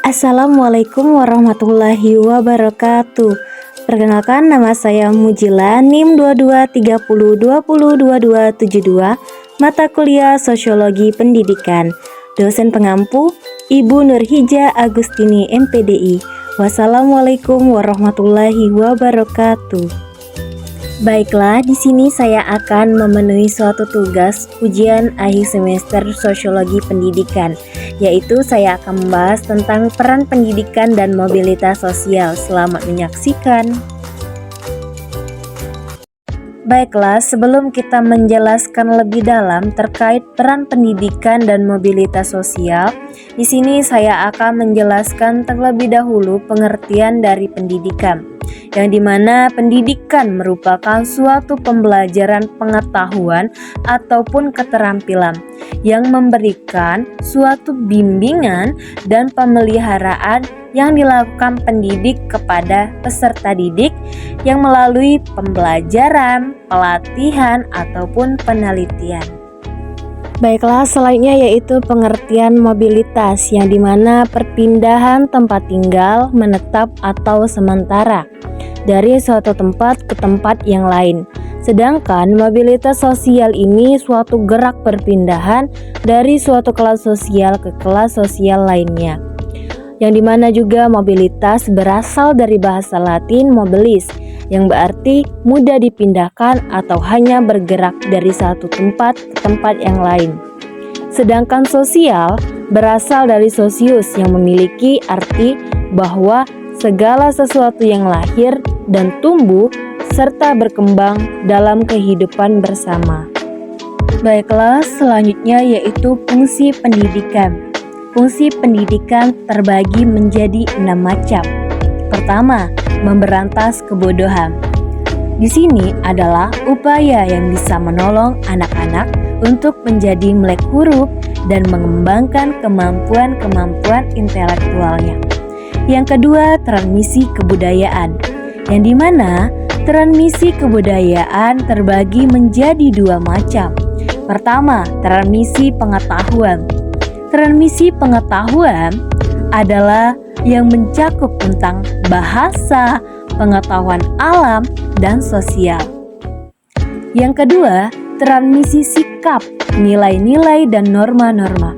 Assalamualaikum warahmatullahi wabarakatuh. Perkenalkan, nama saya Mujila, NIM 2230202272, mata kuliah Sosiologi Pendidikan. Dosen pengampu Ibu Nurhija Agustini MPDI. Wassalamualaikum warahmatullahi wabarakatuh. Baiklah, di sini saya akan memenuhi suatu tugas ujian akhir semester Sosiologi Pendidikan, yaitu saya akan membahas tentang peran pendidikan dan mobilitas sosial. Selamat menyaksikan. Baiklah, sebelum kita menjelaskan lebih dalam terkait peran pendidikan dan mobilitas sosial, di sini saya akan menjelaskan terlebih dahulu pengertian dari pendidikan, yang dimana pendidikan merupakan suatu pembelajaran pengetahuan ataupun keterampilan yang memberikan suatu bimbingan dan pemeliharaan yang dilakukan pendidik kepada peserta didik yang melalui pembelajaran, pelatihan, ataupun penelitian. Baiklah, selanjutnya yaitu pengertian mobilitas, yang dimana perpindahan tempat tinggal, menetap atau sementara dari suatu tempat ke tempat yang lain. Sedangkan mobilitas sosial ini suatu gerak perpindahan dari suatu kelas sosial ke kelas sosial lainnya, yang dimana juga mobilitas berasal dari bahasa Latin mobilis, yang berarti mudah dipindahkan atau hanya bergerak dari satu tempat ke tempat yang lain. Sedangkan sosial berasal dari socius, yang memiliki arti bahwa segala sesuatu yang lahir dan tumbuh serta berkembang dalam kehidupan bersama. Baiklah, selanjutnya yaitu fungsi pendidikan. Fungsi pendidikan terbagi menjadi 6 macam. Pertama, memberantas kebodohan. Di sini adalah upaya yang bisa menolong anak-anak untuk menjadi melek huruf dan mengembangkan kemampuan-kemampuan intelektualnya. Yang kedua, transmisi kebudayaan, yang dimana transmisi kebudayaan terbagi menjadi 2 macam. Pertama, transmisi pengetahuan. Transmisi pengetahuan adalah yang mencakup tentang bahasa, pengetahuan alam, dan sosial. Yang kedua, transmisi sikap, nilai-nilai, dan norma-norma.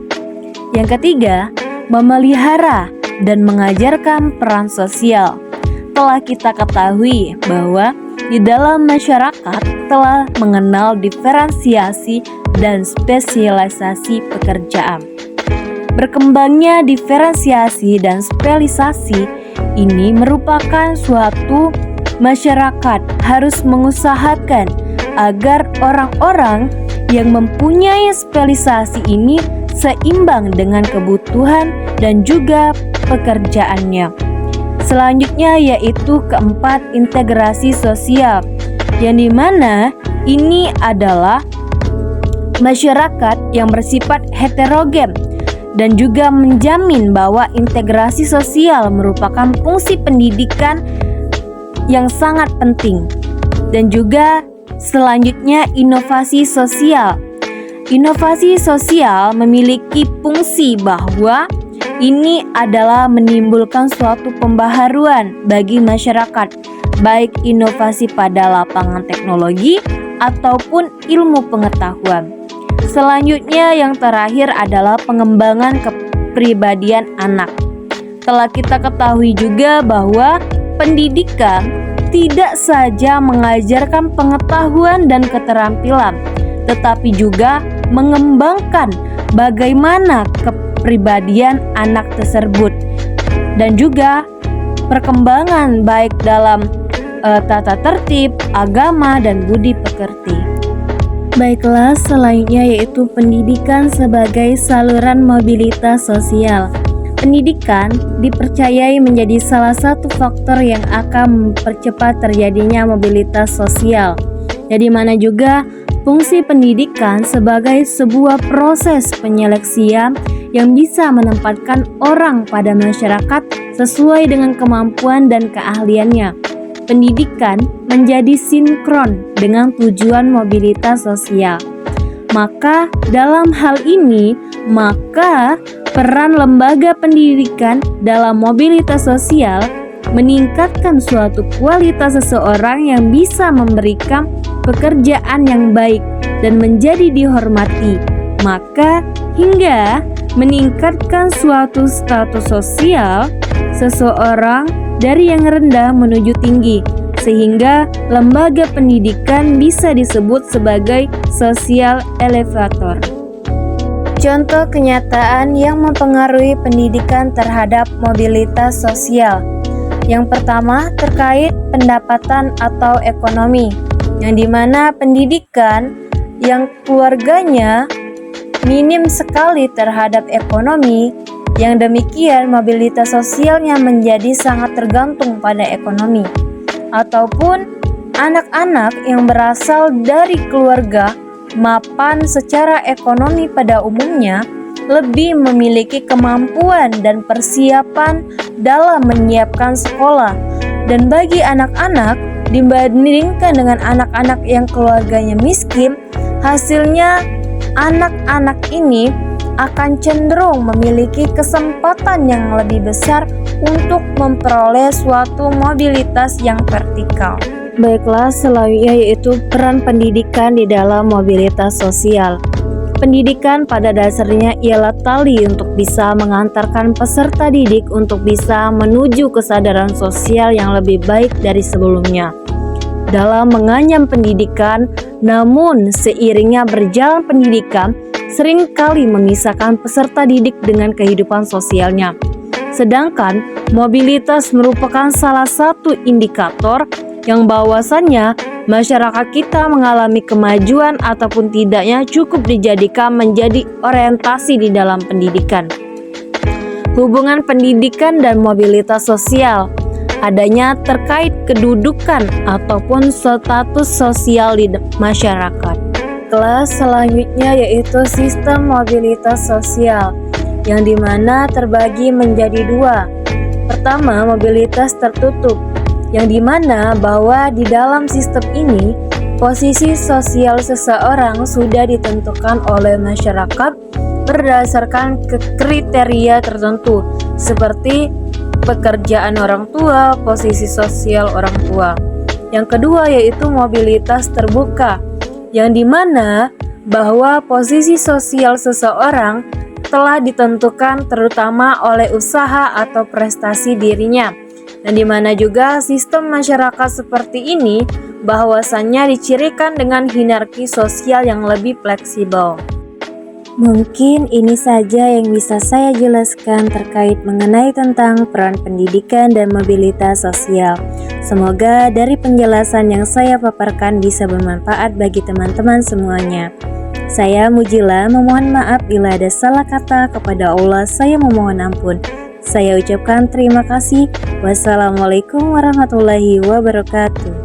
Yang ketiga, memelihara dan mengajarkan peran sosial. Telah kita ketahui bahwa di dalam masyarakat telah mengenal diferensiasi dan spesialisasi pekerjaan. Berkembangnya diferensiasi dan spesialisasi ini merupakan suatu masyarakat harus mengusahakan agar orang-orang yang mempunyai spesialisasi ini seimbang dengan kebutuhan dan juga pekerjaannya. Selanjutnya yaitu keempat, integrasi sosial, yang dimana ini adalah masyarakat yang bersifat heterogen dan juga menjamin bahwa integrasi sosial merupakan fungsi pendidikan yang sangat penting. Dan juga selanjutnya inovasi sosial. Inovasi sosial memiliki fungsi bahwa ini adalah menimbulkan suatu pembaharuan bagi masyarakat, baik inovasi pada lapangan teknologi ataupun ilmu pengetahuan. Selanjutnya yang terakhir adalah pengembangan kepribadian anak. Telah kita ketahui juga bahwa pendidikan tidak saja mengajarkan pengetahuan dan keterampilan, tetapi juga mengembangkan bagaimana kepribadian anak tersebut dan juga perkembangan baik dalam tata tertib, agama, dan budi pekerti. Baiklah, selanjutnya yaitu pendidikan sebagai saluran mobilitas sosial. Pendidikan dipercayai menjadi salah satu faktor yang akan mempercepat terjadinya mobilitas sosial, jadi mana juga fungsi pendidikan sebagai sebuah proses penyeleksian yang bisa menempatkan orang pada masyarakat sesuai dengan kemampuan dan keahliannya. Pendidikan menjadi sinkron dengan tujuan mobilitas sosial. Maka dalam hal ini, maka Peran lembaga pendidikan dalam mobilitas sosial meningkatkan suatu kualitas seseorang yang bisa memberikan pekerjaan yang baik dan menjadi dihormati, maka hingga meningkatkan suatu status sosial seseorang dari yang rendah menuju tinggi, sehingga lembaga pendidikan bisa disebut sebagai social elevator. Contoh kenyataan yang mempengaruhi pendidikan terhadap mobilitas sosial. Yang pertama terkait pendapatan atau ekonomi, yang dimana pendidikan yang keluarganya minim sekali terhadap ekonomi, yang demikian mobilitas sosialnya menjadi sangat tergantung pada ekonomi. Ataupun anak-anak yang berasal dari keluarga mapan secara ekonomi pada umumnya lebih memiliki kemampuan dan persiapan dalam menyiapkan sekolah. Dan bagi anak-anak dibandingkan dengan anak-anak yang keluarganya miskin, hasilnya anak-anak ini akan cenderung memiliki kesempatan yang lebih besar untuk memperoleh suatu mobilitas yang vertikal. Baiklah, selanjutnya yaitu peran pendidikan di dalam mobilitas sosial. Pendidikan pada dasarnya ialah tali untuk bisa mengantarkan peserta didik untuk bisa menuju kesadaran sosial yang lebih baik dari sebelumnya. Dalam menganyam pendidikan, namun seiringnya berjalan pendidikan, seringkali memisahkan peserta didik dengan kehidupan sosialnya. Sedangkan mobilitas merupakan salah satu indikator yang bahwasannya masyarakat kita mengalami kemajuan ataupun tidaknya cukup dijadikan menjadi orientasi di dalam pendidikan. Hubungan pendidikan dan mobilitas sosial adanya terkait kedudukan ataupun status sosial di masyarakat. Kelas selanjutnya yaitu sistem mobilitas sosial, yang dimana terbagi menjadi dua. Pertama, mobilitas tertutup, yang dimana bahwa di dalam sistem ini posisi sosial seseorang sudah ditentukan oleh masyarakat berdasarkan kriteria tertentu seperti pekerjaan orang tua, posisi sosial orang tua. Yang kedua yaitu mobilitas terbuka, yang dimana bahwa posisi sosial seseorang telah ditentukan terutama oleh usaha atau prestasi dirinya. Dan di mana juga sistem masyarakat seperti ini bahwasannya dicirikan dengan hierarki sosial yang lebih fleksibel. Mungkin ini saja yang bisa saya jelaskan terkait mengenai tentang peran pendidikan dan mobilitas sosial. Semoga dari penjelasan yang saya paparkan bisa bermanfaat bagi teman-teman semuanya. Saya Mujila memohon maaf bila ada salah kata, kepada Allah saya memohon ampun. Saya ucapkan terima kasih. Wassalamualaikum warahmatullahi wabarakatuh.